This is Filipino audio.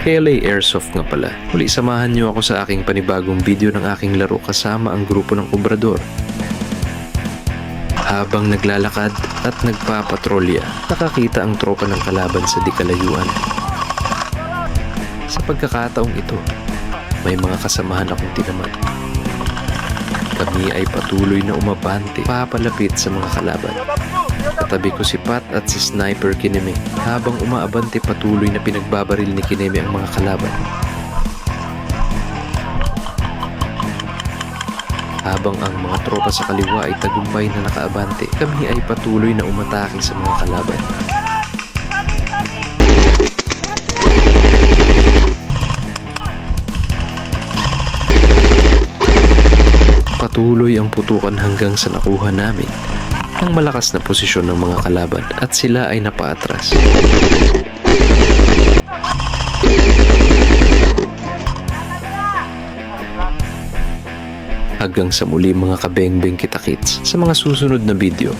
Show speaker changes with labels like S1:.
S1: KLA Airsoft nga pala. Muli samahan niyo ako sa aking panibagong video ng aking laro kasama ang grupo ng Obrador. Habang naglalakad at nagpapatrolya, nakakita ang tropa ng kalaban sa di kalayuan. Sa pagkakataong ito, may mga kasamahan akong tinaman. Kami ay patuloy na umabante papalapit sa mga kalaban. Katabi ko si Pat at si Sniper Kineme. Habang umaabante, patuloy na pinagbabaril ni Kineme ang mga kalaban. Habang ang mga tropa sa kaliwa ay tagumpay na nakaabante, kami ay patuloy na umatake sa mga kalaban. Patuloy ang putukan hanggang sa nakuha namin ang malakas na posisyon ng mga kalaban at sila ay napaatras. Hanggang sa muli mga kabengbeng kita-kits sa mga susunod na video.